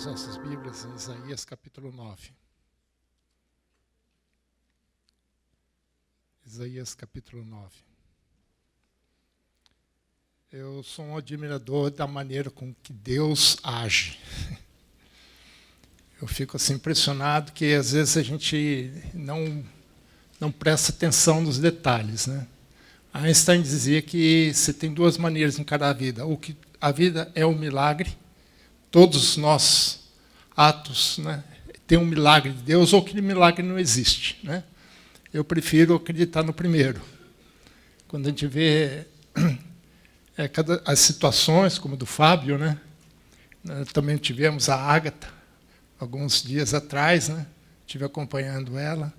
as nossas Bíblias em Isaías capítulo 9. Isaías capítulo 9. Eu sou um admirador da maneira com que Deus age. Eu fico assim impressionado que às vezes a gente não presta atenção nos detalhes, né? Einstein dizia que você tem duas maneiras de encarar a vida. Ou que a vida é um milagre, todos os nossos atos, né, tem um milagre de Deus, ou que milagre não existe, né? Eu prefiro acreditar no primeiro. Quando a gente vê as situações, como do Fábio, né? Também tivemos a Ágata, alguns dias atrás, né? Estive acompanhando ela.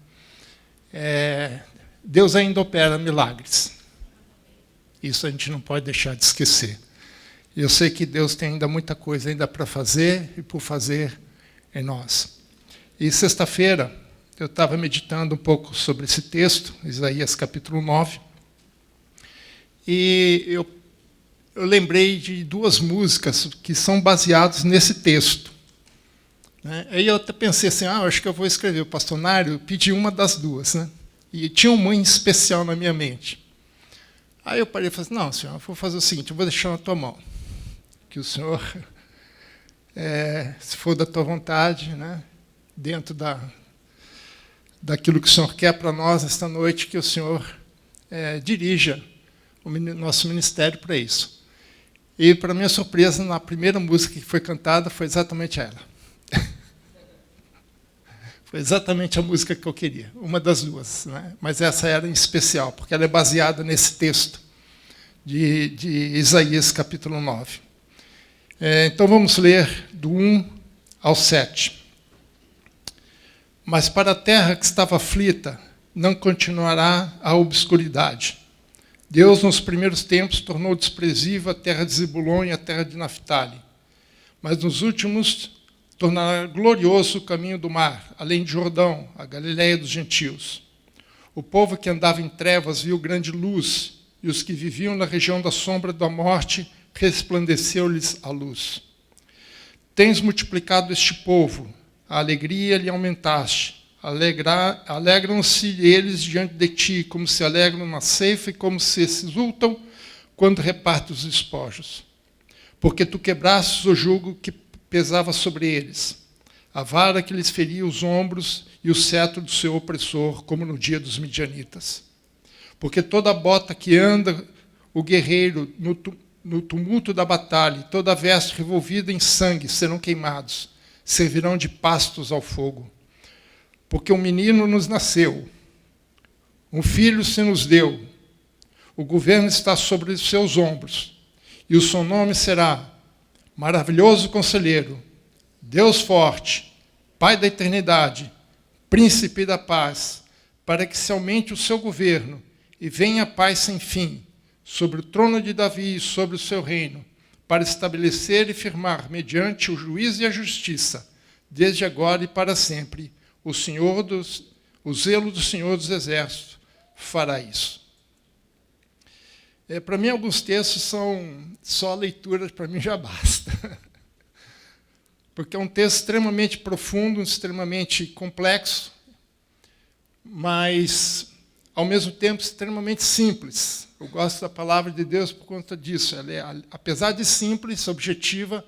Deus ainda opera milagres. Isso a gente não pode deixar de esquecer. Eu sei que Deus tem ainda muita coisa ainda para fazer e por fazer em nós. E sexta-feira eu estava meditando um pouco sobre esse texto, Isaías capítulo 9, e eu lembrei de duas músicas que são baseadas nesse texto. Aí eu até pensei assim, acho que eu vou escrever. O pastor Nário pedi uma das duas, né? E tinha uma em especial na minha mente. Aí eu parei e falei, não, senhor, eu vou fazer o seguinte, eu vou deixar na tua mão. Que o senhor, se for da tua vontade, né, dentro daquilo que o senhor quer para nós esta noite, que o senhor dirija o nosso ministério para isso. E, para minha surpresa, na primeira música que foi cantada, foi exatamente ela. Foi exatamente a música que eu queria, uma das duas, né? Mas essa era em especial, porque ela é baseada nesse texto de Isaías capítulo 9. Então vamos ler do 1 ao 7. Mas para a terra que estava aflita, não continuará a obscuridade. Deus, nos primeiros tempos, tornou desprezível a terra de Zebulon e a terra de Naftali. Mas nos últimos, tornará glorioso o caminho do mar, além de Jordão, a Galileia dos gentios. O povo que andava em trevas viu grande luz, e os que viviam na região da sombra da morte resplandeceu-lhes a luz. Tens multiplicado este povo, a alegria lhe aumentaste. Alegram-se eles diante de ti, como se alegram na ceifa e como se exultam quando repartem os despojos. Porque tu quebrastes o jugo que pesava sobre eles, a vara que lhes feria os ombros e o cetro do seu opressor, como no dia dos midianitas. Porque toda bota que anda o guerreiro no tumulto da batalha, toda veste revolvida em sangue serão queimados, servirão de pastos ao fogo. Porque um menino nos nasceu, um filho se nos deu, o governo está sobre os seus ombros, e o seu nome será Maravilhoso Conselheiro, Deus Forte, Pai da Eternidade, Príncipe da Paz, para que se aumente o seu governo e venha a paz sem fim, sobre o trono de Davi e sobre o seu reino, para estabelecer e firmar, mediante o juízo e a justiça, desde agora e para sempre, o zelo do Senhor dos Exércitos fará isso. Para mim, alguns textos são só leituras, para mim já basta. Porque é um texto extremamente profundo, extremamente complexo, mas, ao mesmo tempo, extremamente simples. Eu gosto da palavra de Deus por conta disso. Ela apesar de simples, objetiva,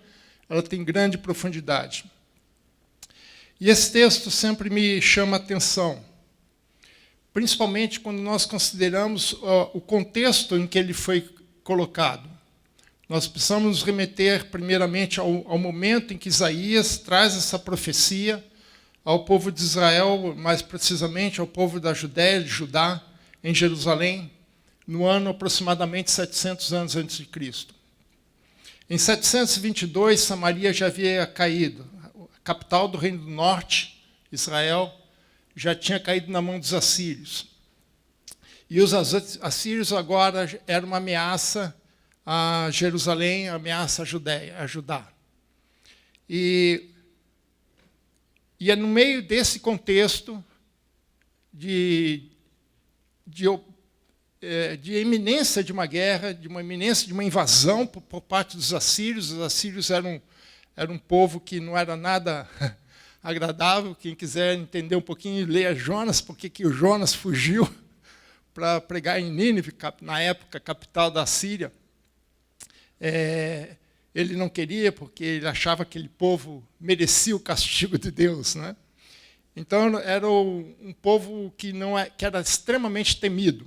ela tem grande profundidade. E esse texto sempre me chama a atenção, principalmente quando nós consideramos o contexto em que ele foi colocado. Nós precisamos nos remeter, primeiramente, ao momento em que Isaías traz essa profecia ao povo de Israel, mais precisamente ao povo da Judéia, de Judá, em Jerusalém, no ano aproximadamente 700 anos antes de Cristo. Em 722, Samaria já havia caído. A capital do Reino do Norte, Israel, já tinha caído na mão dos assírios. E os assírios agora eram uma ameaça a Jerusalém, ameaça a Judá. E é no meio desse contexto de iminência de uma guerra, de uma iminência de uma invasão por parte dos assírios. Os assírios eram era um povo que não era nada agradável. Quem quiser entender um pouquinho, leia Jonas, porque que o Jonas fugiu para pregar em Nínive, na época, capital da Síria. Ele não queria, porque ele achava que aquele povo merecia o castigo de Deus, né? Então, era um povo que era extremamente temido.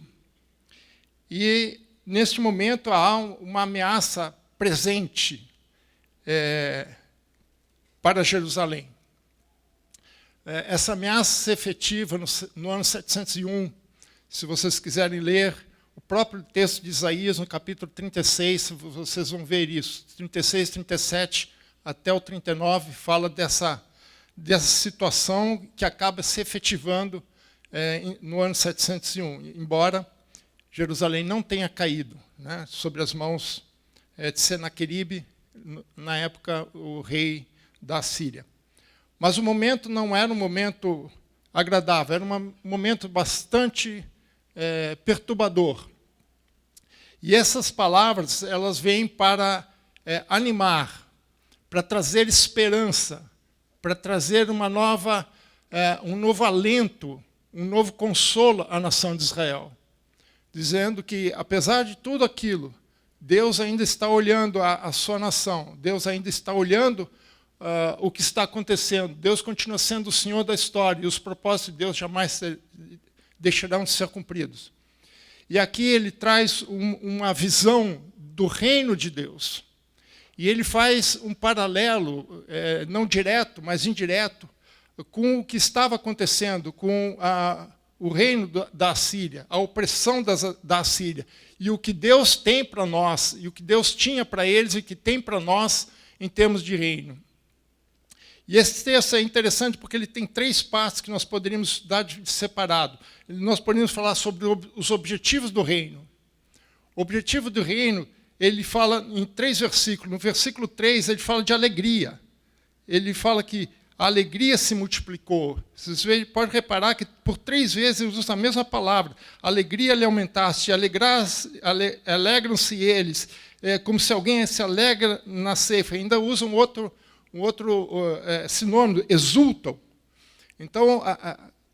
E, neste momento, há uma ameaça presente para Jerusalém. Essa ameaça se efetiva no ano 701. Se vocês quiserem ler o próprio texto de Isaías, no capítulo 36, vocês vão ver isso. 36, 37 até o 39 fala dessa situação que acaba se efetivando no ano 701, embora Jerusalém não tenha caído, né, sobre as mãos de Senaqueribe, na época o rei da Síria. Mas o momento não era um momento agradável, era um momento bastante perturbador. E essas palavras, elas vêm para animar, para trazer esperança, para trazer um novo alento, um novo consolo à nação de Israel, dizendo que, apesar de tudo aquilo, Deus ainda está olhando a sua nação, Deus ainda está olhando o que está acontecendo, Deus continua sendo o Senhor da história, e os propósitos de Deus jamais deixarão de ser cumpridos. E aqui ele traz uma visão do reino de Deus. E ele faz um paralelo, não direto, mas indireto, com o que estava acontecendo com o reino da Assíria, a opressão da Assíria, e o que Deus tem para nós, e o que Deus tinha para eles e o que tem para nós em termos de reino. E esse texto é interessante porque ele tem 3 partes que nós poderíamos dar de separado. Nós poderíamos falar sobre os objetivos do reino. O objetivo do reino, ele fala em 3 versículos. No versículo 3, ele fala de alegria. Ele fala que a alegria se multiplicou. Vocês podem reparar que por 3 vezes ele usa a mesma palavra. Alegria lhe aumentaste, alegram-se eles, como se alguém se alegra na ceifa. Ainda usa um outro sinônimo, exultam. Então,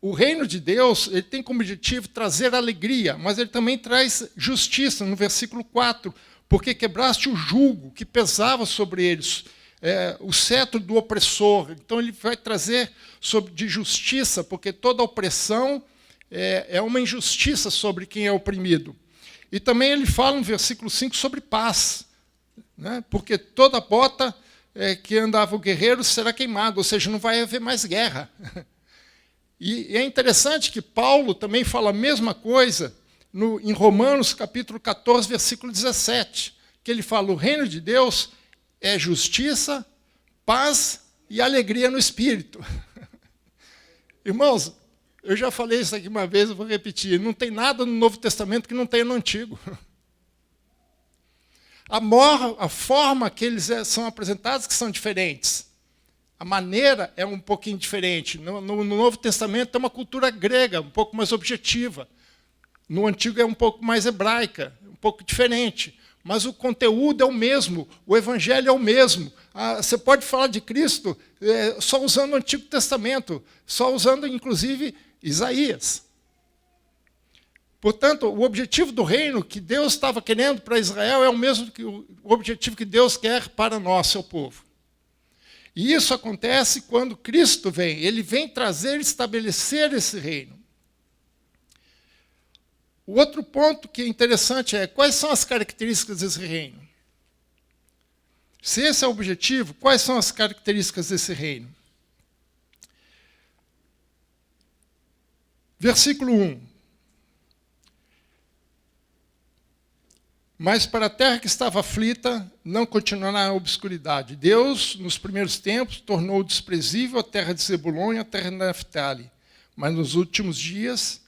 o reino de Deus ele tem como objetivo trazer alegria, mas ele também traz justiça, no versículo 4, porque quebraste o jugo que pesava sobre eles, o cetro do opressor. Então, ele vai trazer de justiça, porque toda opressão é uma injustiça sobre quem é oprimido. E também ele fala no versículo 5 sobre paz, né? Porque toda bota que andava o guerreiro será queimado, ou seja, não vai haver mais guerra. E é interessante que Paulo também fala a mesma coisa em Romanos, capítulo 14, versículo 17, que ele fala, o reino de Deus é justiça, paz e alegria no Espírito. Irmãos, eu já falei isso aqui uma vez, eu vou repetir, não tem nada no Novo Testamento que não tenha no Antigo. A forma que eles são apresentados que são diferentes. A maneira é um pouquinho diferente. No Novo Testamento é uma cultura grega, um pouco mais objetiva. No Antigo é um pouco mais hebraica, um pouco diferente. Mas o conteúdo é o mesmo, o Evangelho é o mesmo. Você pode falar de Cristo só usando o Antigo Testamento, só usando, inclusive, Isaías. Portanto, o objetivo do reino que Deus estava querendo para Israel é o mesmo que o objetivo que Deus quer para nós, seu povo. E isso acontece quando Cristo vem. Ele vem trazer e estabelecer esse reino. O outro ponto que é interessante é quais são as características desse reino. Se esse é o objetivo, quais são as características desse reino? Versículo 1. Mas para a terra que estava aflita, não continuará a obscuridade. Deus, nos primeiros tempos, tornou desprezível a terra de Zebulon e a terra de Naftali. Mas nos últimos dias,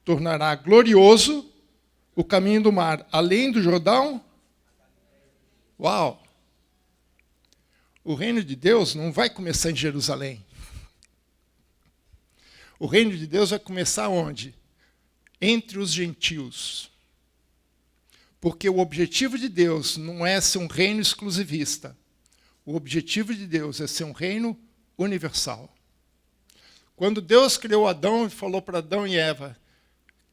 tornará glorioso o caminho do mar. Além do Jordão, uau! O reino de Deus não vai começar em Jerusalém. O reino de Deus vai começar onde? Entre os gentios. Porque o objetivo de Deus não é ser um reino exclusivista. O objetivo de Deus é ser um reino universal. Quando Deus criou Adão e falou para Adão e Eva,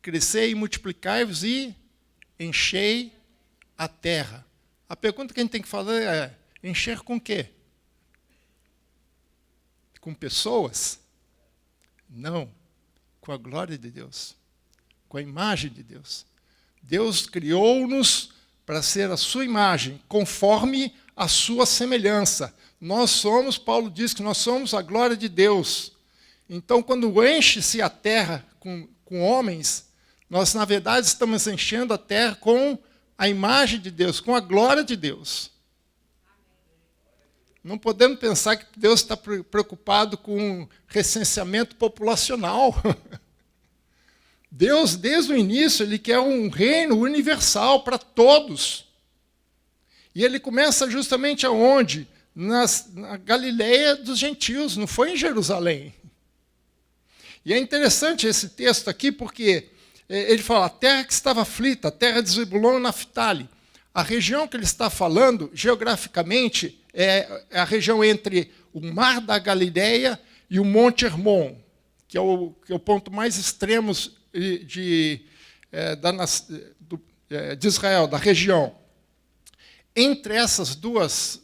crescei e multiplicai-vos e enchei a terra. A pergunta que a gente tem que fazer é, encher com quê? Com pessoas? Não, com a glória de Deus, com a imagem de Deus. Deus criou-nos para ser a sua imagem, conforme a sua semelhança. Nós somos, Paulo diz que nós somos a glória de Deus. Então, quando enche-se a terra com homens, nós, na verdade, estamos enchendo a terra com a imagem de Deus, com a glória de Deus. Não podemos pensar que Deus está preocupado com recenseamento populacional. Deus, desde o início, Ele quer um reino universal para todos. E Ele começa justamente aonde? Na Galileia dos gentios, não foi em Jerusalém. E é interessante esse texto aqui, porque ele fala, a terra que estava aflita, a terra de Zebulon e Naftali. A região que ele está falando, geograficamente, é a região entre o Mar da Galileia e o Monte Hermon, que é o ponto mais extremo de Israel, da região. Entre essas duas,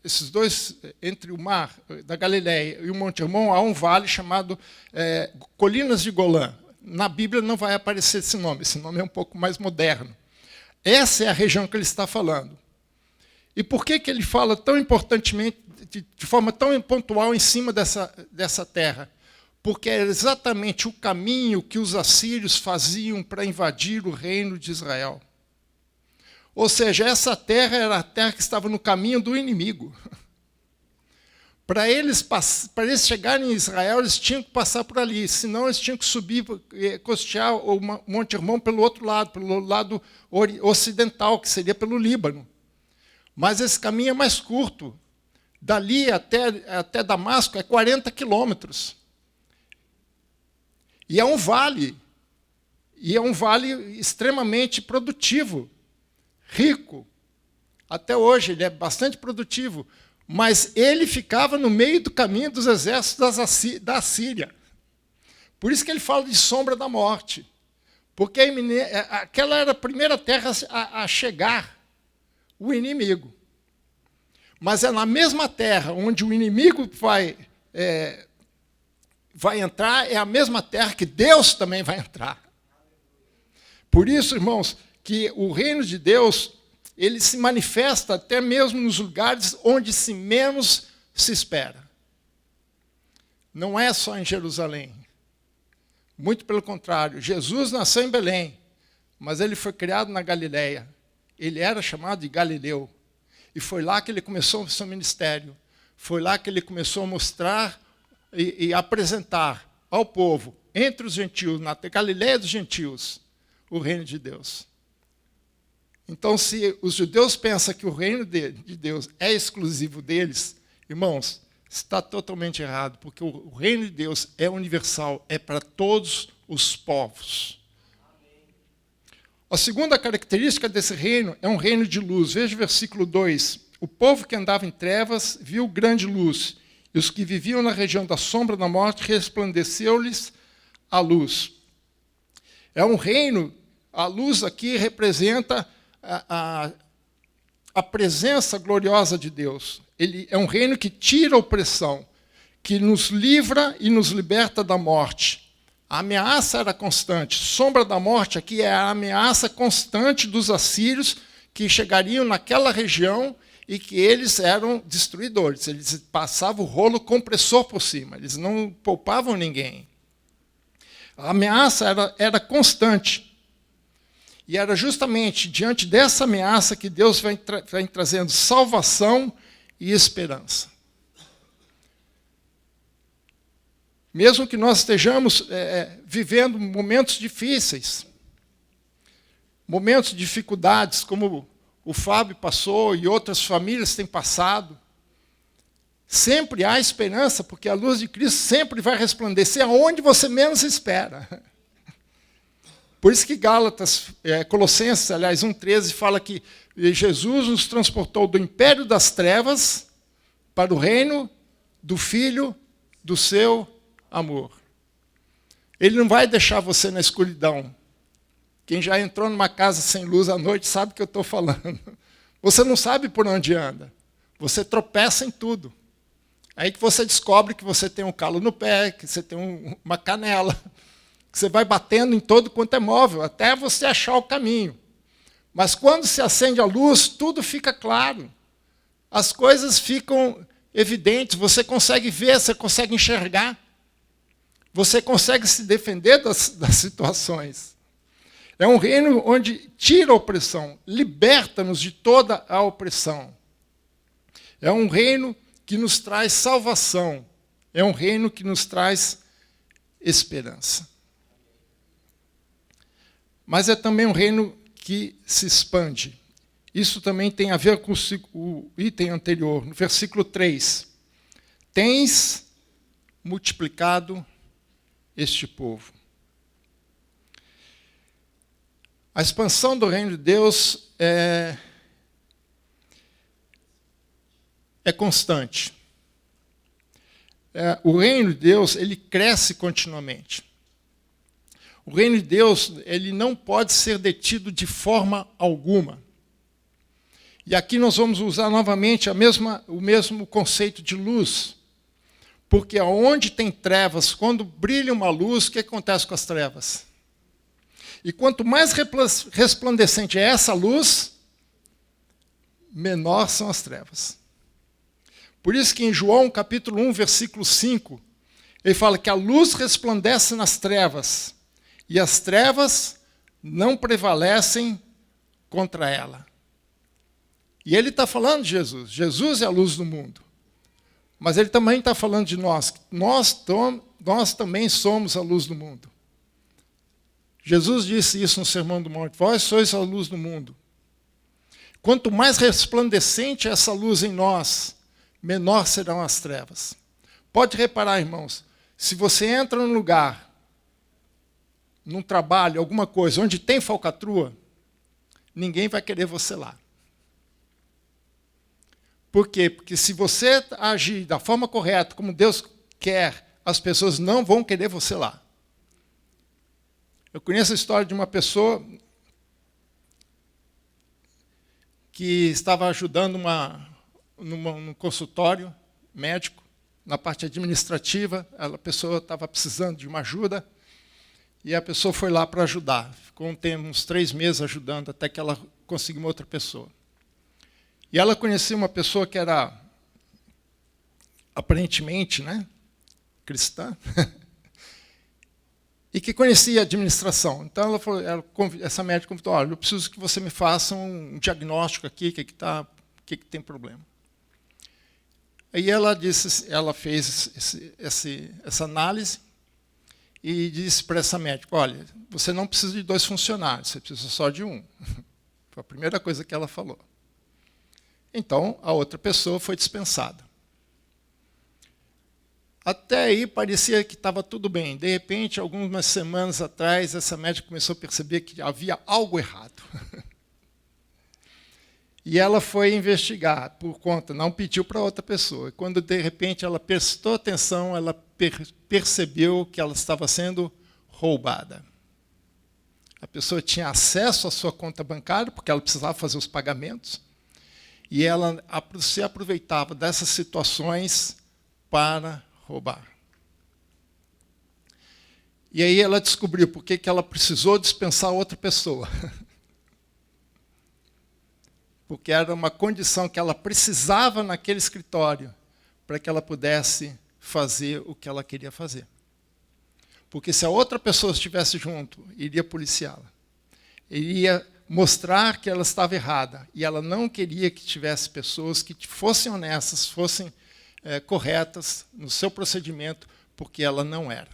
esses dois, entre o Mar da Galileia e o Monte Hermon, há um vale chamado Colinas de Golã. Na Bíblia não vai aparecer esse nome é um pouco mais moderno. Essa é a região que ele está falando. E por que ele fala tão importantemente, de forma tão pontual em cima dessa terra? Porque é exatamente o caminho que os assírios faziam para invadir o reino de Israel. Ou seja, essa terra era a terra que estava no caminho do inimigo. Para eles chegarem em Israel, eles tinham que passar por ali, senão eles tinham que subir, costear o Monte Hermon pelo outro lado, pelo lado ocidental, que seria pelo Líbano. Mas esse caminho é mais curto. Dali até Damasco é 40 quilômetros. E é um vale. E é um vale extremamente produtivo, rico. Até hoje ele é bastante produtivo. Mas ele ficava no meio do caminho dos exércitos da Assíria. Por isso que ele fala de sombra da morte. Porque aquela era a primeira terra a chegar o inimigo. Mas é na mesma terra onde o inimigo vai entrar, é a mesma terra que Deus também vai entrar. Por isso, irmãos, que o reino de Deus, ele se manifesta até mesmo nos lugares onde se menos se espera. Não é só em Jerusalém. Muito pelo contrário. Jesus nasceu em Belém, mas ele foi criado na Galileia. Ele era chamado de Galileu. E foi lá que ele começou o seu ministério. Foi lá que ele começou a mostrar e apresentar ao povo, entre os gentios, na Galileia dos gentios, o reino de Deus. Então, se os judeus pensam que o reino de Deus é exclusivo deles, irmãos, está totalmente errado, porque o reino de Deus é universal, é para todos os povos. A segunda característica desse reino é um reino de luz. Veja o versículo 2. O povo que andava em trevas viu grande luz, e os que viviam na região da sombra da morte resplandeceu-lhes a luz. É um reino, a luz aqui representa a presença gloriosa de Deus. Ele é um reino que tira a opressão, que nos livra e nos liberta da morte. A ameaça era constante. Sombra da morte aqui é a ameaça constante dos assírios que chegariam naquela região e que eles eram destruidores. Eles passavam o rolo compressor por cima. Eles não poupavam ninguém. A ameaça era constante. E era justamente diante dessa ameaça que Deus vem trazendo salvação e esperança. Mesmo que nós estejamos vivendo momentos difíceis, momentos de dificuldades, como o Fábio passou e outras famílias têm passado, sempre há esperança, porque a luz de Cristo sempre vai resplandecer aonde você menos espera. Por isso que Colossenses, aliás, 1,13, fala que Jesus nos transportou do império das trevas para o reino do Filho do seu amor. Ele não vai deixar você na escuridão. Quem já entrou numa casa sem luz à noite sabe o que eu estou falando. Você não sabe por onde anda. Você tropeça em tudo. Aí que você descobre que você tem um calo no pé, que você tem uma canela, que você vai batendo em todo quanto é móvel, até você achar o caminho. Mas quando se acende a luz, tudo fica claro. As coisas ficam evidentes, você consegue ver, você consegue enxergar. Você consegue se defender das situações. É um reino onde tira a opressão, liberta-nos de toda a opressão. É um reino que nos traz salvação. É um reino que nos traz esperança. Mas é também um reino que se expande. Isso também tem a ver com o item anterior, no versículo 3. Tens multiplicado este povo. A expansão do reino de Deus é constante. O reino de Deus, ele cresce continuamente. O reino de Deus, ele não pode ser detido de forma alguma. E aqui nós vamos usar novamente o mesmo conceito de luz. Porque onde tem trevas, quando brilha uma luz, o que acontece com as trevas? E quanto mais resplandecente é essa luz, menor são as trevas. Por isso que em João, capítulo 1, versículo 5, ele fala que a luz resplandece nas trevas, e as trevas não prevalecem contra ela. E ele está falando de Jesus. Jesus é a luz do mundo. Mas ele também está falando de nós. Nós também somos a luz do mundo. Jesus disse isso no Sermão do Monte. Vós sois a luz do mundo. Quanto mais resplandecente é essa luz em nós, menor serão as trevas. Pode reparar, irmãos, se você entra num lugar, num trabalho, alguma coisa, onde tem falcatrua, ninguém vai querer você lá. Por quê? Porque se você agir da forma correta, como Deus quer, as pessoas não vão querer você lá. Eu conheço a história de uma pessoa que estava ajudando num consultório médico, na parte administrativa, a pessoa estava precisando de uma ajuda, e a pessoa foi lá para ajudar. Ficou uns 3 meses ajudando, até que ela conseguiu uma outra pessoa. E ela conhecia uma pessoa que era, aparentemente, cristã, e que conhecia a administração. Então, essa médica convidou, olha, eu preciso que você me faça um diagnóstico aqui, o que tem problema. Aí ela fez essa análise e disse para essa médica, olha, você não precisa de 2 funcionários, você precisa só de 1. Foi a primeira coisa que ela falou. Então, a outra pessoa foi dispensada. Até aí parecia que estava tudo bem. De repente, algumas semanas atrás, essa médica começou a perceber que havia algo errado. E ela foi investigar por conta, não pediu para outra pessoa. Quando, de repente, ela prestou atenção, ela percebeu que ela estava sendo roubada. A pessoa tinha acesso à sua conta bancária, porque ela precisava fazer os pagamentos, e ela se aproveitava dessas situações para roubar. E aí ela descobriu por que ela precisou dispensar outra pessoa. Porque era uma condição que ela precisava naquele escritório para que ela pudesse fazer o que ela queria fazer. Porque se a outra pessoa estivesse junto, iria policiá-la. Iria mostrar que ela estava errada. E ela não queria que tivesse pessoas que fossem honestas, fossem corretas no seu procedimento, porque ela não era.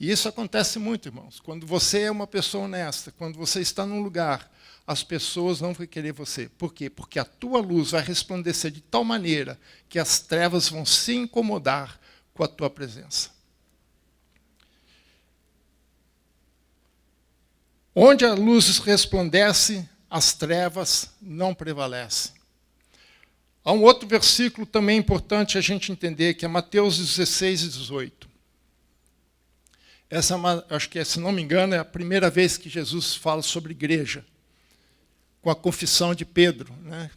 E isso acontece muito, irmãos. Quando você é uma pessoa honesta, quando você está num lugar, as pessoas não vão querer você. Por quê? Porque a tua luz vai resplandecer de tal maneira que as trevas vão se incomodar com a tua presença. Onde a luz resplandece, as trevas não prevalecem. Há um outro versículo também importante a gente entender, que é Mateus 16 e 18. Essa, acho que, se não me engano, é a primeira vez que Jesus fala sobre igreja, com a confissão de Pedro, né?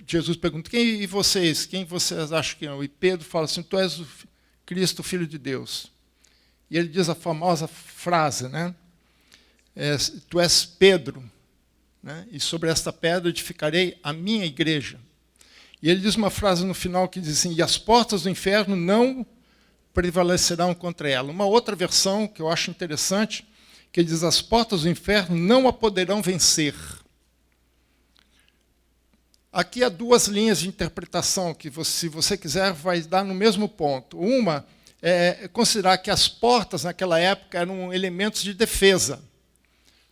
Jesus pergunta, quem vocês acham que é? E Pedro fala assim, tu és o Cristo, o Filho de Deus. E ele diz a famosa frase, né? Tu és Pedro, né? E sobre esta pedra edificarei a minha igreja. E ele diz uma frase no final que diz assim, e as portas do inferno não prevalecerão contra ela. Uma outra versão que eu acho interessante, que diz, as portas do inferno não a poderão vencer. Aqui há duas linhas de interpretação, que se você quiser vai dar no mesmo ponto. Uma é considerar que as portas naquela época eram elementos de defesa.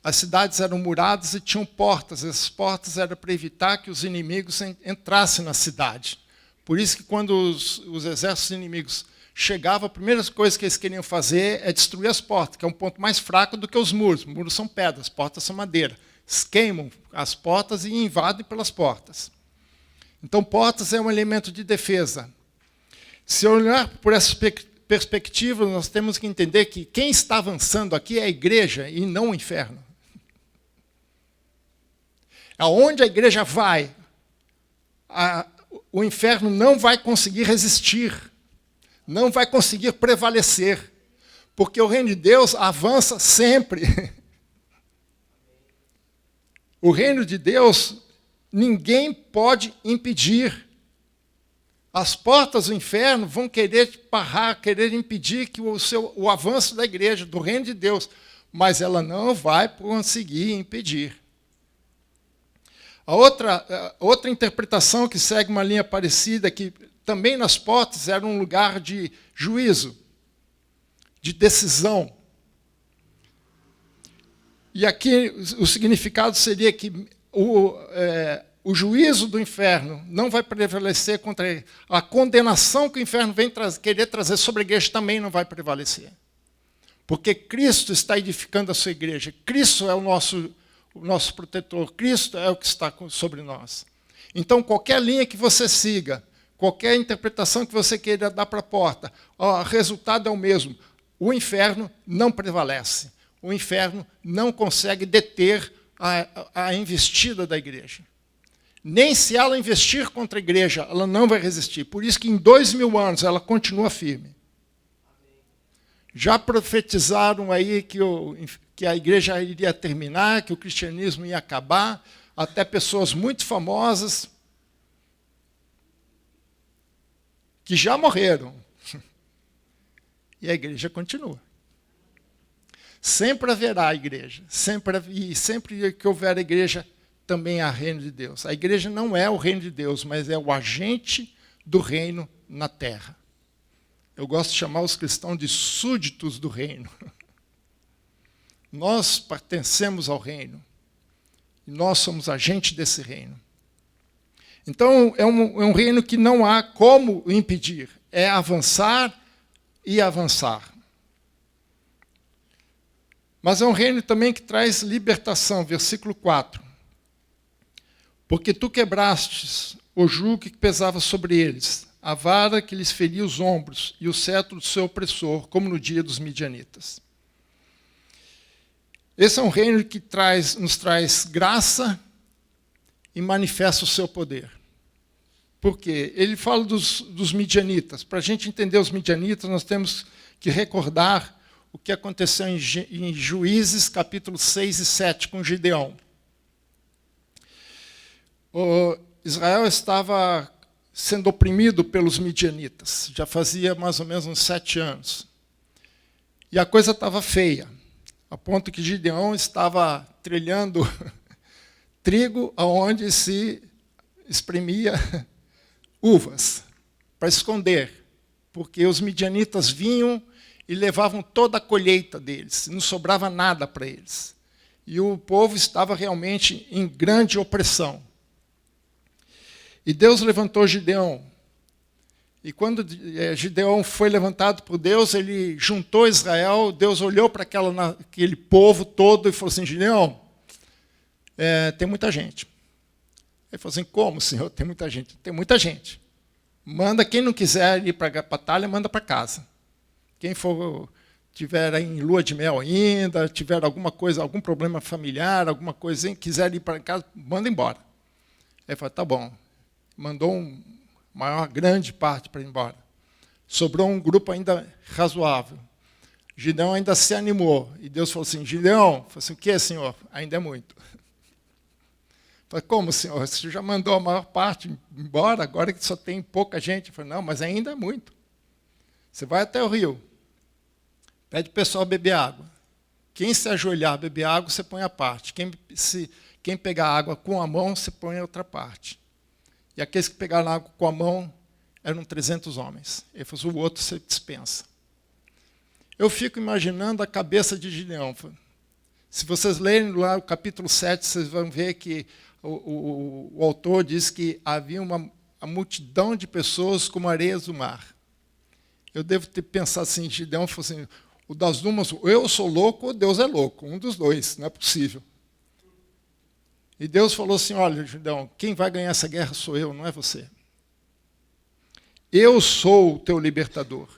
As cidades eram muradas e tinham portas. Essas portas eram para evitar que os inimigos entrassem na cidade. Por isso que quando os exércitos inimigos chegavam, a primeira coisa que eles queriam fazer é destruir as portas, que é um ponto mais fraco do que os muros. Os muros são pedras, as portas são madeira. Eles queimam as portas e invadem pelas portas. Então, portas é um elemento de defesa. Se olhar por essa perspectiva, nós temos que entender que quem está avançando aqui é a igreja e não o inferno. Aonde a igreja vai, o inferno não vai conseguir resistir, não vai conseguir prevalecer, porque o reino de Deus avança sempre. O reino de Deus, ninguém pode impedir. As portas do inferno vão querer barrar, querer impedir que o avanço da igreja, do reino de Deus, mas ela não vai conseguir impedir. A outra interpretação que segue uma linha parecida, que também nas portas era um lugar de juízo, de decisão. E aqui o significado seria que o juízo do inferno não vai prevalecer contra ele. A condenação que o inferno vem querer trazer sobre a igreja também não vai prevalecer. Porque Cristo está edificando a sua igreja. Cristo é o nosso protetor. Cristo é o que está sobre nós. Então, qualquer linha que você siga, qualquer interpretação que você queira dar para a porta, o resultado é o mesmo. O inferno não prevalece. O inferno não consegue deter a investida da igreja. Nem se ela investir contra a igreja, ela não vai resistir. Por isso que em 2000 anos ela continua firme. Já profetizaram aí que a igreja iria terminar, que o cristianismo ia acabar, até pessoas muito famosas que já morreram. E a igreja continua. Sempre haverá a igreja. Sempre que houver a igreja, também há reino de Deus. A igreja não é o reino de Deus, mas é o agente do reino na terra. Eu gosto de chamar os cristãos de súditos do reino. Nós pertencemos ao reino. E nós somos agentes desse reino. Então, é um reino que não há como impedir. É avançar e avançar. Mas é um reino também que traz libertação. Versículo 4. Porque tu quebrastes o jugo que pesava sobre eles, a vara que lhes feria os ombros e o cetro do seu opressor, como no dia dos midianitas. Esse é um reino que nos traz graça e manifesta o seu poder. Por quê? Ele fala dos midianitas. Para a gente entender os midianitas, nós temos que recordar o que aconteceu em Juízes, capítulo 6 e 7, com Gideão. Israel estava sendo oprimido pelos midianitas. Já fazia mais ou menos uns 7 anos. E a coisa estava feia, a ponto que Gideão estava trilhando trigo aonde se espremia uvas, para esconder, porque os midianitas vinham e levavam toda a colheita deles, não sobrava nada para eles. E o povo estava realmente em grande opressão. E Deus levantou Gideão. E quando Gideão foi levantado por Deus, ele juntou Israel, Deus olhou para aquele povo todo e falou assim, Gideão, tem muita gente. Ele falou assim, como, senhor? Tem muita gente. Tem muita gente. Manda, quem não quiser ir para a batalha, manda para casa. Quem for, tiver em lua de mel ainda, tiver alguma coisa, algum problema familiar, alguma coisa, quiser ir para casa, manda embora. Ele falou, tá bom. Mandou grande parte para ir embora. Sobrou um grupo ainda razoável. Gideão ainda se animou. E Deus falou assim, Gideão, falou assim, o que, senhor? Ainda é muito. Falei, como, senhor? Você já mandou a maior parte embora, agora que só tem pouca gente. Eu falei, não, mas ainda é muito. Você vai até o rio, pede o pessoal beber água. Quem se ajoelhar beber água, você põe a parte. Quem pegar água com a mão, você põe a outra parte. E aqueles que pegaram água com a mão eram 300 homens. Ele falou, o outro você dispensa. Eu fico imaginando a cabeça de Gideão. Se vocês lerem lá o capítulo 7, vocês vão ver que o autor diz que havia uma multidão de pessoas como areias do mar. Eu devo ter pensado assim, Gideão falou assim, o das dumas, ou eu sou louco ou Deus é louco, um dos dois, não é possível. E Deus falou assim, olha, Gideão, quem vai ganhar essa guerra sou eu, não é você. Eu sou o teu libertador.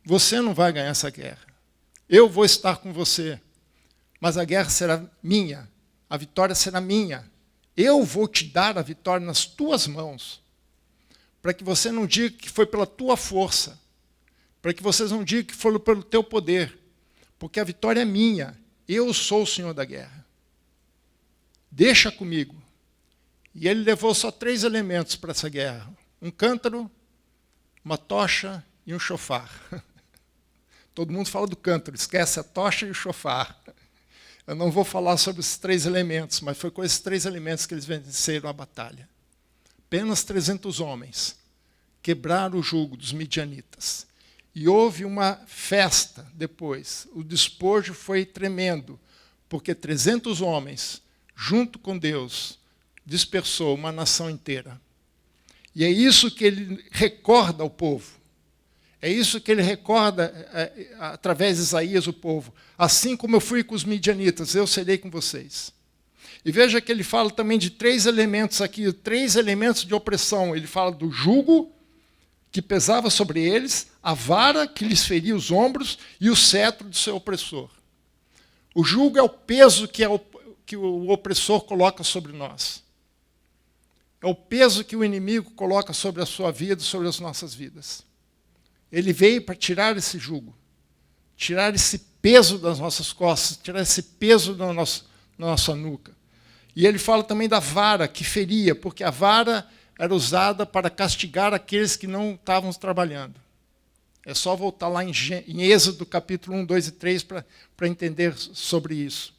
Você não vai ganhar essa guerra. Eu vou estar com você, mas a guerra será minha, a vitória será minha. Eu vou te dar a vitória nas tuas mãos, para que você não diga que foi pela tua força, para que vocês não digam que foi pelo teu poder, porque a vitória é minha. Eu sou o Senhor da guerra. Deixa comigo. E ele levou só 3 elementos para essa guerra. Um cântaro, uma tocha e um chofar. Todo mundo fala do cântaro, esquece a tocha e o chofar. Eu não vou falar sobre esses 3 elementos, mas foi com esses 3 elementos que eles venceram a batalha. Apenas 300 homens quebraram o jugo dos midianitas. E houve uma festa depois. O despojo foi tremendo, porque 300 homens, junto com Deus, dispersou uma nação inteira. E é isso que ele recorda ao povo. É isso que ele recorda, através de Isaías, o povo. Assim como eu fui com os midianitas, eu serei com vocês. E veja que ele fala também de 3 elementos aqui, 3 elementos de opressão. Ele fala do jugo que pesava sobre eles, a vara que lhes feria os ombros e o cetro do seu opressor. O jugo é o peso que o opressor coloca sobre nós. É o peso que o inimigo coloca sobre a sua vida, sobre as nossas vidas. Ele veio para tirar esse jugo, tirar esse peso das nossas costas, tirar esse peso da nossa nuca. E ele fala também da vara que feria, porque a vara era usada para castigar aqueles que não estavam trabalhando. É só voltar lá em Êxodo, capítulo 1, 2 e 3, para entender sobre isso.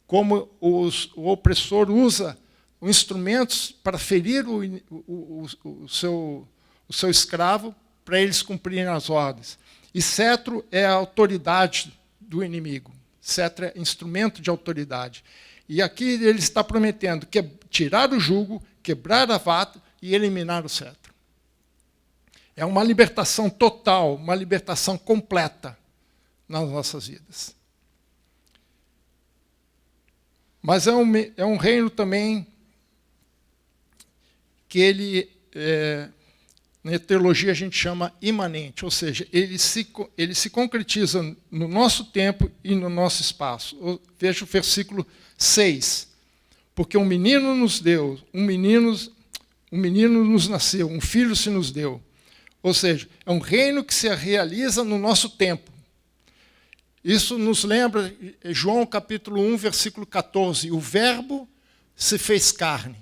Como o opressor usa instrumentos para ferir o seu escravo, para eles cumprirem as ordens. E cetro é a autoridade do inimigo. Cetro é instrumento de autoridade. E aqui ele está prometendo tirar o jugo, quebrar a vara e eliminar o cetro. É uma libertação total, uma libertação completa nas nossas vidas. Mas é um reino também que ele, na teologia a gente chama imanente, ou seja, ele se concretiza no nosso tempo e no nosso espaço. Veja o versículo 6. Porque um menino nos deu, um menino nos nasceu, um filho se nos deu. Ou seja, é um reino que se realiza no nosso tempo. Isso nos lembra João capítulo 1, versículo 14. O verbo se fez carne.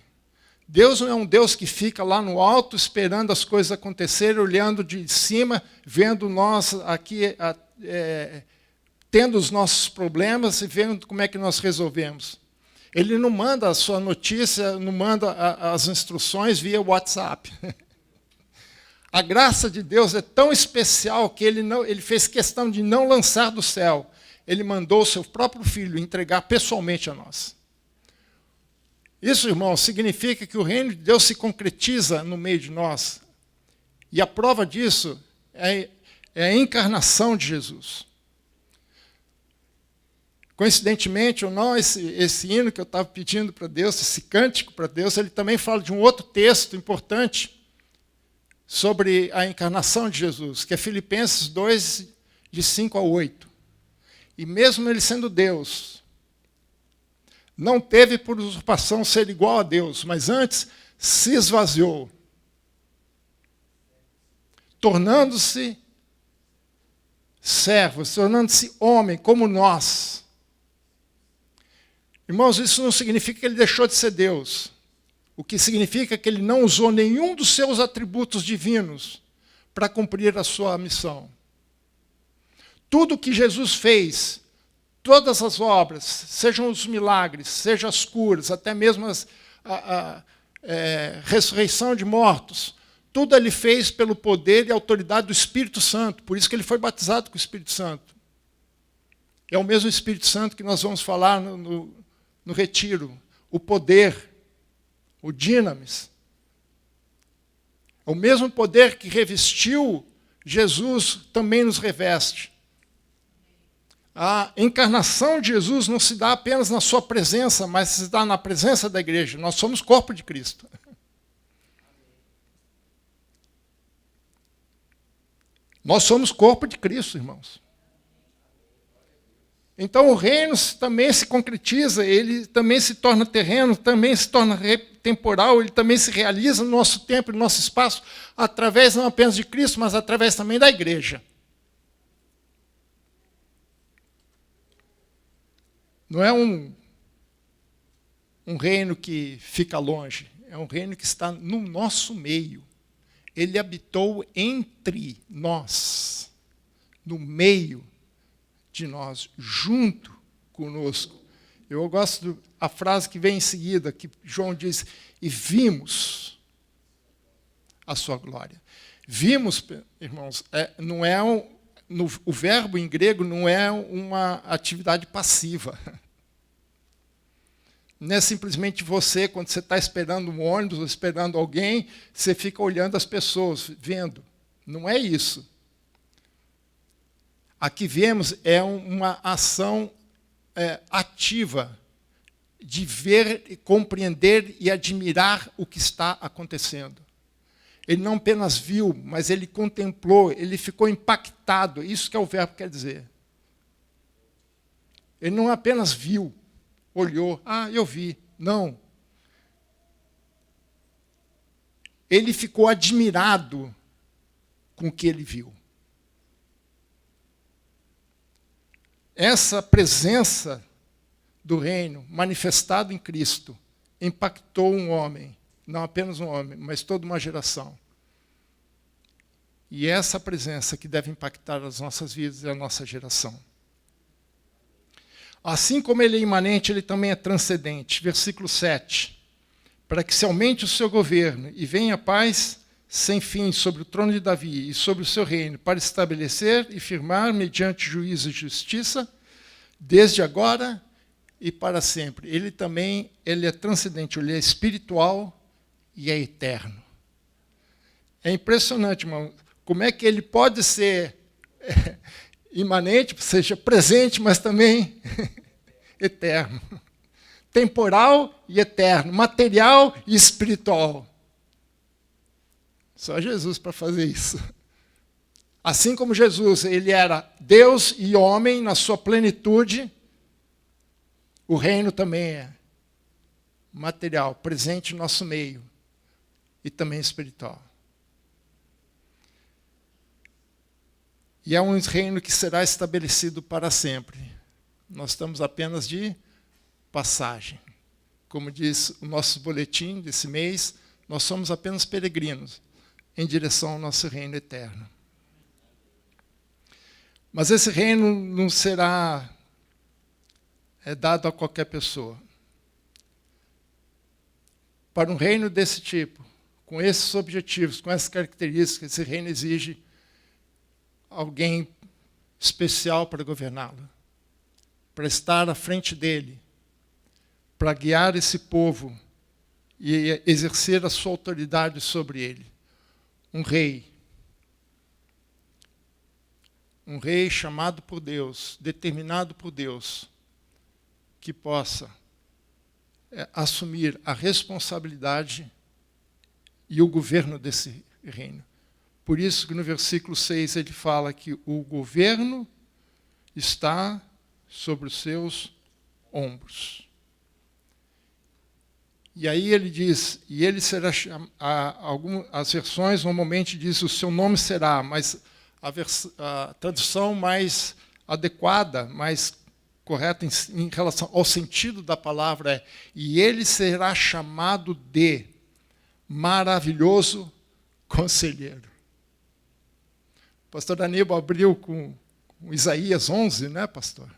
Deus não é um Deus que fica lá no alto esperando as coisas acontecerem, olhando de cima, vendo nós aqui, tendo os nossos problemas e vendo como é que nós resolvemos. Ele não manda a sua notícia, não manda as instruções via WhatsApp. A graça de Deus é tão especial que ele fez questão de não lançar do céu. Ele mandou o seu próprio Filho entregar pessoalmente a nós. Isso, irmãos, significa que o reino de Deus se concretiza no meio de nós. E a prova disso é a encarnação de Jesus. Coincidentemente ou não, esse hino que eu estava pedindo para Deus, esse cântico para Deus, ele também fala de um outro texto importante sobre a encarnação de Jesus, que é Filipenses 2, de 5 a 8. E mesmo ele sendo Deus, não teve por usurpação ser igual a Deus, mas antes se esvaziou, tornando-se servo, tornando-se homem como nós. Irmãos, isso não significa que ele deixou de ser Deus. O que significa que ele não usou nenhum dos seus atributos divinos para cumprir a sua missão. Tudo que Jesus fez, todas as obras, sejam os milagres, sejam as curas, até mesmo a ressurreição de mortos, tudo ele fez pelo poder e autoridade do Espírito Santo. Por isso que ele foi batizado com o Espírito Santo. É o mesmo Espírito Santo que nós vamos falar no retiro. O poder, o dinamis. O mesmo poder que revestiu Jesus também nos reveste. A encarnação de Jesus não se dá apenas na sua presença, mas se dá na presença da igreja. Nós somos corpo de Cristo. Nós somos corpo de Cristo, irmãos. Então o reino também se concretiza, ele também se torna terreno, também se torna temporal, ele também se realiza no nosso tempo, no nosso espaço, através não apenas de Cristo, mas através também da igreja. Não é um reino que fica longe, é um reino que está no nosso meio. Ele habitou entre nós, no meio de nós, junto conosco. Eu gosto da frase que vem em seguida, que João diz, e vimos a sua glória. Vimos, irmãos, não é o verbo em grego não é uma atividade passiva. Não é simplesmente você, quando você está esperando um ônibus ou esperando alguém, você fica olhando as pessoas, vendo. Não é isso. Aqui vemos é uma ação ativa de ver, compreender e admirar o que está acontecendo. Ele não apenas viu, mas ele contemplou, ele ficou impactado. Isso que é o verbo quer dizer. Ele não apenas viu, olhou, eu vi. Não. Ele ficou admirado com o que ele viu. Essa presença do reino, manifestada em Cristo, impactou um homem, não apenas um homem, mas toda uma geração. E é essa presença que deve impactar as nossas vidas e a nossa geração. Assim como ele é imanente, ele também é transcendente. Versículo 7. Para que se aumente o seu governo e venha a paz sem fim sobre o trono de Davi e sobre o seu reino, para estabelecer e firmar mediante juízo e justiça, desde agora e para sempre. Ele é transcendente, ele é espiritual e é eterno. É impressionante, irmão, como é que ele pode ser imanente, ou seja, presente, mas também eterno. Temporal e eterno, material e espiritual. Só Jesus para fazer isso. Assim como Jesus, ele era Deus e homem na sua plenitude, o reino também é material, presente no nosso meio e também espiritual. E é um reino que será estabelecido para sempre. Nós estamos apenas de passagem. Como diz o nosso boletim desse mês, nós somos apenas peregrinos em direção ao nosso reino eterno. Mas esse reino não será dado a qualquer pessoa. Para um reino desse tipo, com esses objetivos, com essas características, esse reino exige alguém especial para governá-lo, para estar à frente dele, para guiar esse povo e exercer a sua autoridade sobre ele. Um rei chamado por Deus, determinado por Deus, que possa assumir a responsabilidade e o governo desse reino. Por isso que no versículo 6 ele fala que o governo está sobre os seus ombros. E aí ele diz, e ele será as versões normalmente diz o seu nome será, mas a tradução mais adequada, mais correta em relação ao sentido da palavra é: e ele será chamado de maravilhoso conselheiro. O pastor Aníbal abriu com Isaías 11, né, pastor?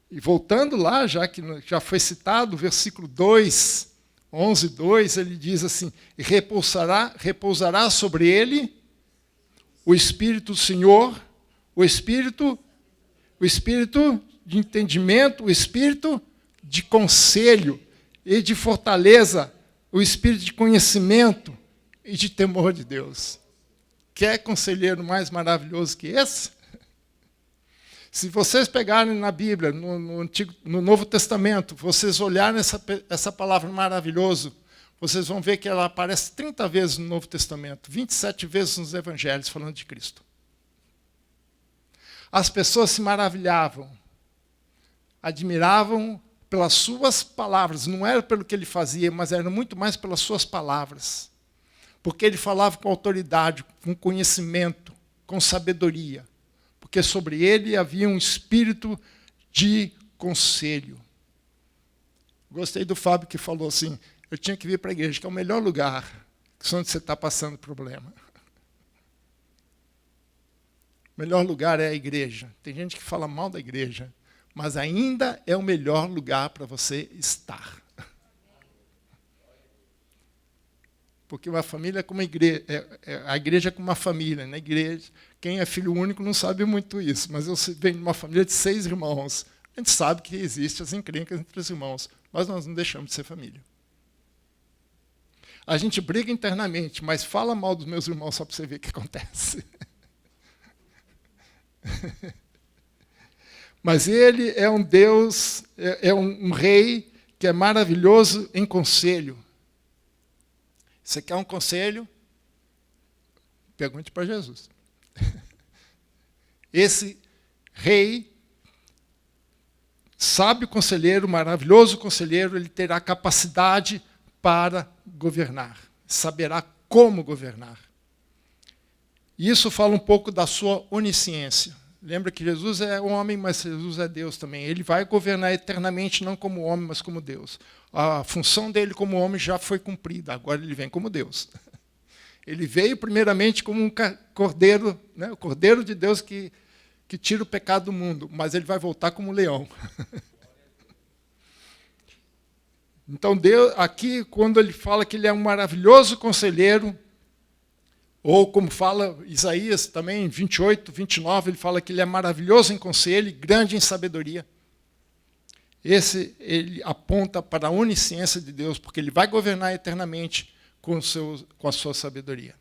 E voltando lá, já que já foi citado, o versículo 2, 11, 2, ele diz assim: e repousará sobre ele o Espírito do Senhor, o Espírito de entendimento, o Espírito de conselho e de fortaleza, o Espírito de conhecimento e de temor de Deus. Quer conselheiro mais maravilhoso que esse? Se vocês pegarem na Bíblia, no Novo Testamento, vocês olharem essa palavra maravilhoso, vocês vão ver que ela aparece 30 vezes no Novo Testamento, 27 vezes nos Evangelhos, falando de Cristo. As pessoas se maravilhavam, admiravam pelas suas palavras, não era pelo que ele fazia, mas era muito mais pelas suas palavras. Porque ele falava com autoridade, com conhecimento, com sabedoria. Porque sobre ele havia um espírito de conselho. Gostei do Fábio que falou assim: eu tinha que vir para a igreja, que é o melhor lugar onde você está passando problema. O melhor lugar é a igreja. Tem gente que fala mal da igreja, mas ainda é o melhor lugar para você estar. Porque uma família é como a igreja, a igreja é como uma família. Na igreja, quem é filho único não sabe muito isso, mas eu venho de uma família de 6 irmãos. A gente sabe que existem as encrencas entre os irmãos, mas nós não deixamos de ser família. A gente briga internamente, mas fala mal dos meus irmãos só para você ver o que acontece. Mas ele é um Deus, é um rei que é maravilhoso em conselho. Você quer um conselho? Pergunte para Jesus. Esse rei, sábio conselheiro, maravilhoso conselheiro, ele terá capacidade para governar, saberá como governar. E isso fala um pouco da sua onisciência. Lembra que Jesus é homem, mas Jesus é Deus também. Ele vai governar eternamente, não como homem, mas como Deus. A função dele como homem já foi cumprida, agora ele vem como Deus. Ele veio primeiramente como um cordeiro, né, o cordeiro de Deus que tira o pecado do mundo, mas ele vai voltar como um leão. Então, Deus, aqui, quando ele fala que ele é um maravilhoso conselheiro, ou como fala Isaías também, 28, 29, ele fala que ele é maravilhoso em conselho e grande em sabedoria. Ele aponta para a onisciência de Deus, porque ele vai governar eternamente com a sua sabedoria.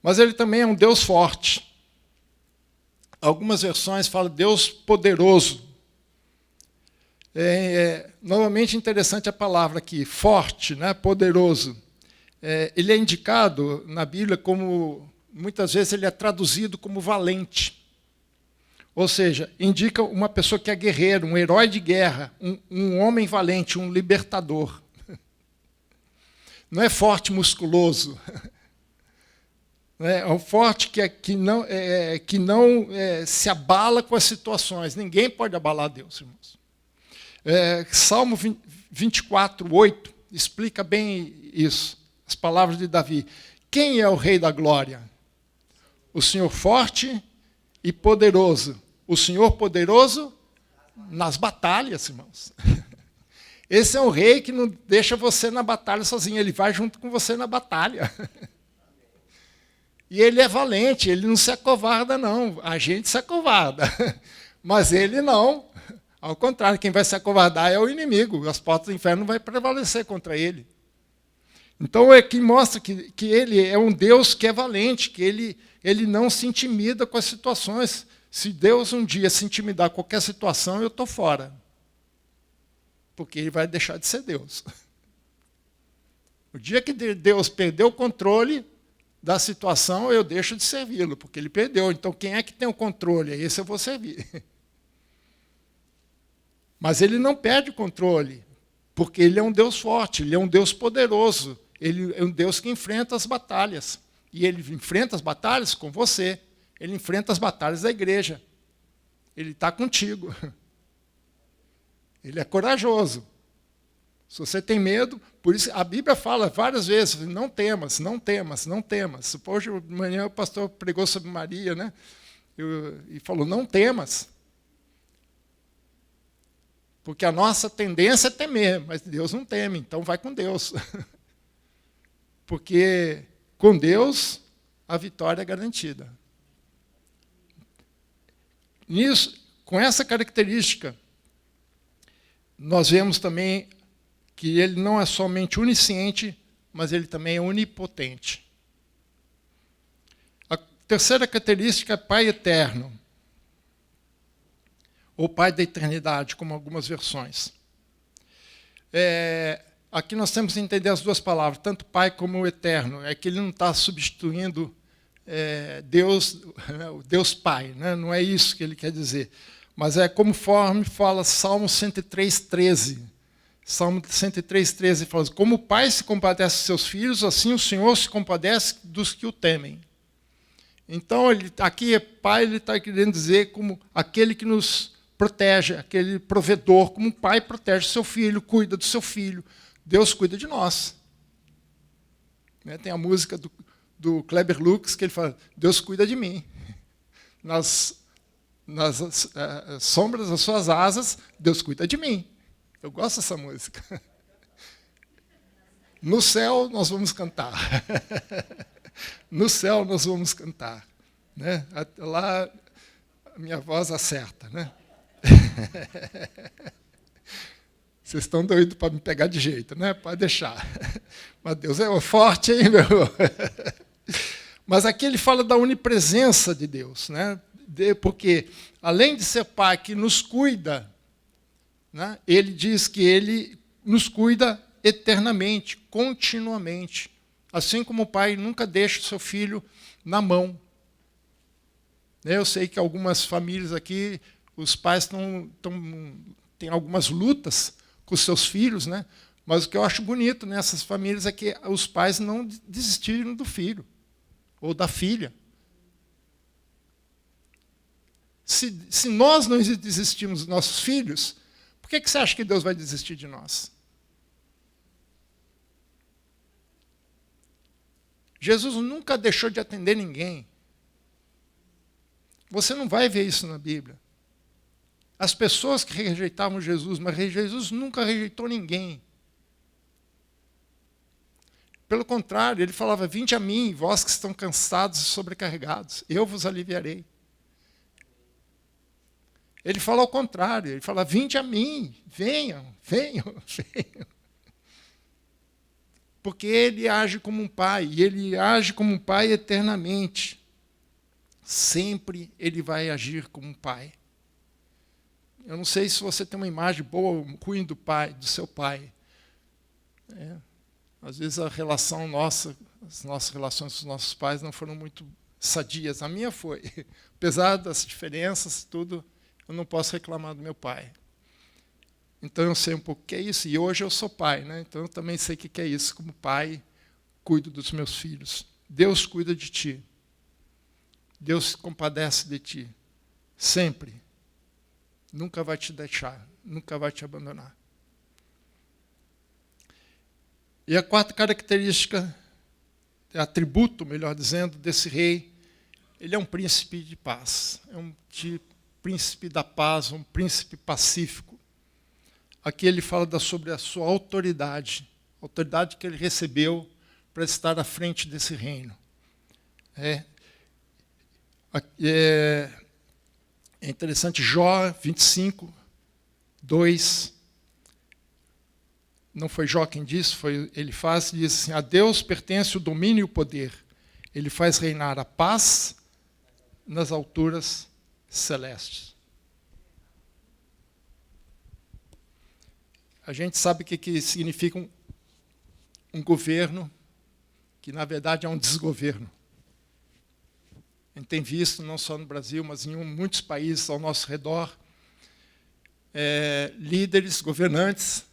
Mas ele também é um Deus forte. Algumas versões falam Deus poderoso. Novamente interessante a palavra aqui, forte, né, poderoso. Ele é indicado na Bíblia como, muitas vezes ele é traduzido como valente. Ou seja, indica uma pessoa que é guerreiro, um herói de guerra, um homem valente, um libertador. Não é forte musculoso. É um forte que não se abala com as situações. Ninguém pode abalar Deus, irmãos. Salmo 24, 8, explica bem isso. As palavras de Davi. Quem é o Rei da Glória? O Senhor forte e poderoso. O Senhor poderoso nas batalhas, irmãos. Esse é um rei que não deixa você na batalha sozinho, ele vai junto com você na batalha. E ele é valente, ele não se acovarda, não. A gente se acovarda, mas ele não. Ao contrário, quem vai se acovardar é o inimigo. As portas do inferno não vão prevalecer contra ele. Então, é que mostra que ele é um Deus que é valente, que ele não se intimida com as situações. Se Deus um dia se intimidar com qualquer situação, eu estou fora. porque ele vai deixar de ser Deus. O dia que Deus perdeu o controle da situação, eu deixo de servi-lo, porque ele perdeu. Então, quem é que tem o controle? Esse eu vou servir. Mas ele não perde o controle, porque ele é um Deus forte, ele é um Deus poderoso, ele é um Deus que enfrenta as batalhas. E ele enfrenta as batalhas com você, ele enfrenta as batalhas da igreja. Ele está contigo. Ele é corajoso. Se você tem medo, por isso a Bíblia fala várias vezes, não temas, não temas, não temas. Hoje de manhã o pastor pregou sobre Maria, né? E falou, não temas. Porque a nossa tendência é temer, mas Deus não teme, então vai com Deus. Porque com Deus a vitória é garantida. Nisso, com essa característica, nós vemos também que ele não é somente onisciente, mas ele também é onipotente. A terceira característica é Pai eterno, ou Pai da eternidade, como algumas versões. Aqui nós temos que entender as duas palavras, tanto Pai como eterno. É que ele não está substituindo Deus, o Deus Pai, né? Não é isso que ele quer dizer. Mas é conforme fala Salmo 103:13. Salmo 103:13 fala assim, como o pai se compadece de seus filhos, assim o Senhor se compadece dos que o temem. Então, aqui é pai, ele está querendo dizer como aquele que nos protege, aquele provedor, como um pai protege seu filho, cuida do seu filho. Deus cuida de nós. Tem a música do Kleber Lux, que ele fala, Deus cuida de mim. Nas sombras das suas asas, Deus cuida de mim. Eu gosto dessa música. No céu nós vamos cantar. No céu nós vamos cantar. Né? Lá a minha voz acerta. Né? Vocês estão doidos para me pegar de jeito, né? Pode deixar. Mas Deus é forte, hein, meu? Mas aqui ele fala da onipresença de Deus, né? Porque, além de ser pai que nos cuida, né, ele diz que ele nos cuida eternamente, continuamente. Assim como o pai nunca deixa o seu filho na mão. Eu sei que algumas famílias aqui, os pais têm algumas lutas com os seus filhos, né? Mas o que eu acho bonito nessas famílias é que os pais não desistiram do filho ou da filha. Se nós não desistimos dos nossos filhos, por que você acha que Deus vai desistir de nós? Jesus nunca deixou de atender ninguém. Você não vai ver isso na Bíblia. As pessoas que rejeitavam Jesus, mas Jesus nunca rejeitou ninguém. Pelo contrário, ele falava, vinde a mim, vós que estão cansados e sobrecarregados, eu vos aliviarei. Ele fala ao contrário, ele fala, vinde a mim, venham, venham, venham. Porque ele age como um pai, e ele age como um pai eternamente. Sempre ele vai agir como um pai. Eu não sei se você tem uma imagem boa ou ruim do pai, do seu pai. Às vezes a relação nossa, as nossas relações com os nossos pais não foram muito sadias. A minha foi. Apesar das diferenças, tudo, eu não posso reclamar do meu pai. Então eu sei um pouco o que é isso, e hoje eu sou pai, né? Então eu também sei o que é isso. Como pai, cuido dos meus filhos. Deus cuida de ti. Deus se compadece de ti. Sempre. Nunca vai te deixar, nunca vai te abandonar. E a quarta característica, atributo, melhor dizendo, desse rei, ele é um príncipe de paz. É um príncipe da paz, um príncipe pacífico. Aqui ele fala sobre a sua autoridade, a autoridade que ele recebeu para estar à frente desse reino. É interessante, Jó 25, 2. Não foi Jó quem disse, ele diz assim, a Deus pertence o domínio e o poder. Ele faz reinar a paz nas alturas celestes. A gente sabe o que significa um governo que, na verdade, é um desgoverno. A gente tem visto, não só no Brasil, mas em muitos países ao nosso redor, líderes, governantes,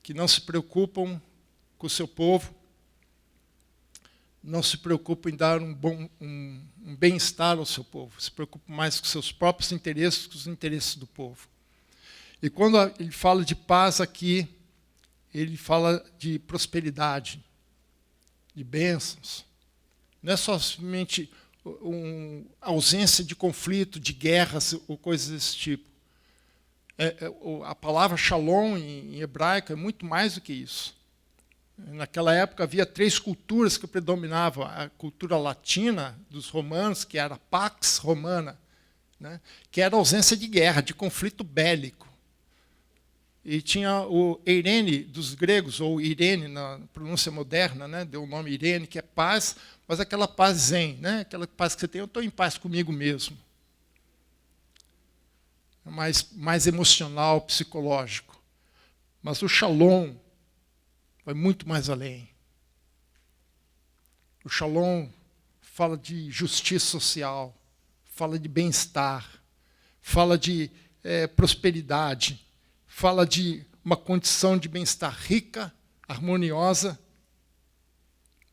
que não se preocupam com o seu povo, não se preocupam em dar um bem-estar ao seu povo, se preocupam mais com seus próprios interesses que os interesses do povo. E quando ele fala de paz aqui, ele fala de prosperidade, de bênçãos. Não é somente ausência de conflito, de guerras ou coisas desse tipo. A palavra shalom em hebraico é muito mais do que isso. Naquela época havia 3 culturas que predominavam. A cultura latina dos romanos, que era a pax romana, né, que era a ausência de guerra, de conflito bélico. E tinha o eirene dos gregos, ou Irene na pronúncia moderna, né, deu o nome Irene, que é paz, mas aquela paz zen, né, aquela paz que você tem, eu estou em paz comigo mesmo. Mais emocional, psicológico. Mas o shalom vai muito mais além. O shalom fala de justiça social, fala de bem-estar, fala de prosperidade, fala de uma condição de bem-estar rica, harmoniosa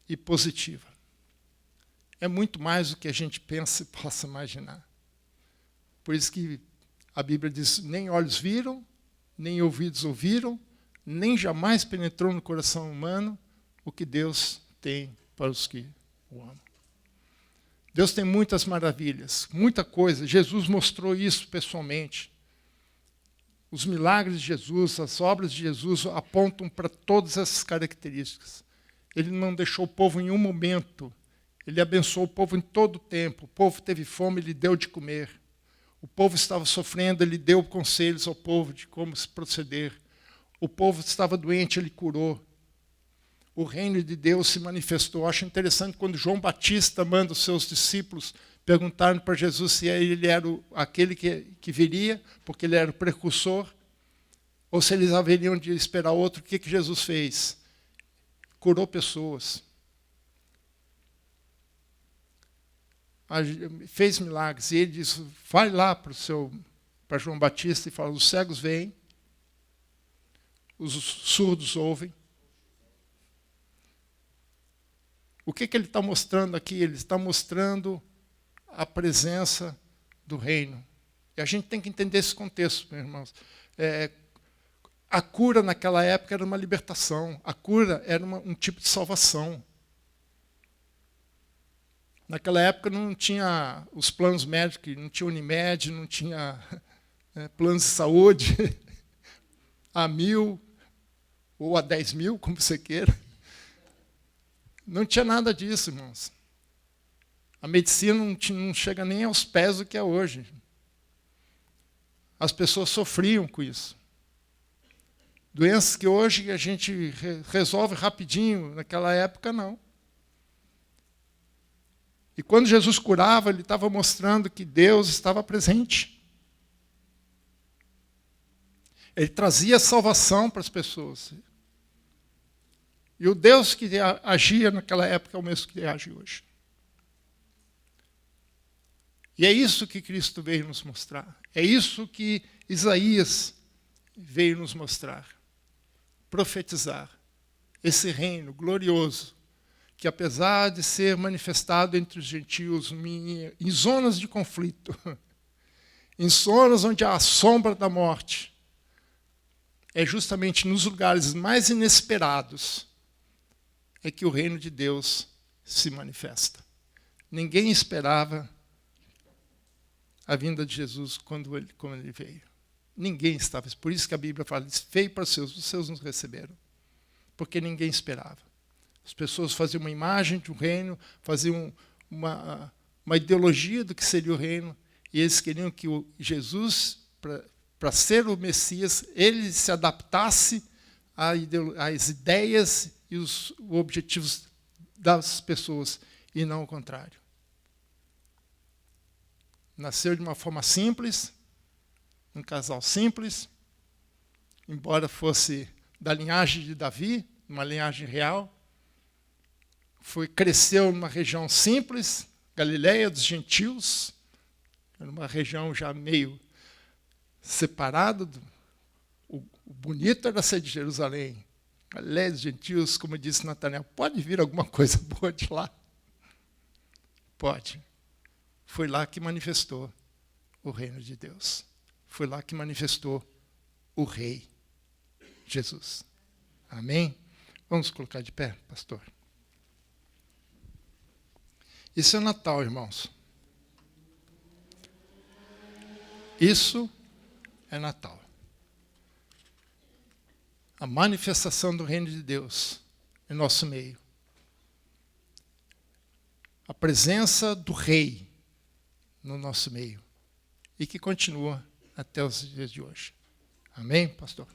e positiva. É muito mais do que a gente pensa e possa imaginar. Por isso que a Bíblia diz, nem olhos viram, nem ouvidos ouviram, nem jamais penetrou no coração humano o que Deus tem para os que o amam. Deus tem muitas maravilhas, muita coisa. Jesus mostrou isso pessoalmente. Os milagres de Jesus, as obras de Jesus apontam para todas essas características. Ele não deixou o povo em um momento. Ele abençoou o povo em todo o tempo. O povo teve fome, ele deu de comer. O povo estava sofrendo, ele deu conselhos ao povo de como se proceder. O povo estava doente, ele curou. O reino de Deus se manifestou. Eu acho interessante quando João Batista manda os seus discípulos perguntarem para Jesus se ele era aquele que viria, porque ele era o precursor, ou se eles haveriam de esperar outro. O que Jesus fez? Curou pessoas. Fez milagres. E ele diz, vai lá para João Batista e fala, os cegos veem, os surdos ouvem. O que ele está mostrando aqui? Ele está mostrando a presença do reino. E a gente tem que entender esse contexto, meus irmãos. A cura naquela época era uma libertação. A cura era um tipo de salvação. Naquela época não tinha os planos médicos, não tinha Unimed, não tinha planos de saúde a 1.000 ou a 10.000, como você queira. Não tinha nada disso, irmãos. A medicina não chega nem aos pés do que é hoje. As pessoas sofriam com isso. Doenças que hoje a gente resolve rapidinho, naquela época não. E quando Jesus curava, ele estava mostrando que Deus estava presente. Ele trazia salvação para as pessoas. E o Deus que agia naquela época é o mesmo que age hoje. E é isso que Cristo veio nos mostrar. É isso que Isaías veio nos mostrar. Profetizar esse reino glorioso, que apesar de ser manifestado entre os gentios em zonas de conflito, em zonas onde há a sombra da morte, é justamente nos lugares mais inesperados é que o reino de Deus se manifesta. Ninguém esperava a vinda de Jesus quando ele veio. Ninguém estava. Por isso que a Bíblia fala, veio para os seus nos receberam. Porque ninguém esperava. As pessoas faziam uma imagem de um reino, faziam uma ideologia do que seria o reino, e eles queriam que Jesus, para ser o Messias, ele se adaptasse às ideias e os objetivos das pessoas, e não o contrário. Nasceu de uma forma simples, um casal simples, embora fosse da linhagem de Davi, uma linhagem real. Cresceu numa região simples, Galileia dos gentios, numa região já meio separada. O bonito era ser de Jerusalém. Galileia dos gentios, como disse Natanael, pode vir alguma coisa boa de lá? Pode. Foi lá que manifestou o reino de Deus. Foi lá que manifestou o Rei, Jesus. Amém? Vamos colocar de pé, pastor. Isso é Natal, irmãos. Isso é Natal. A manifestação do reino de Deus em nosso meio. A presença do Rei no nosso meio. E que continua até os dias de hoje. Amém, pastor?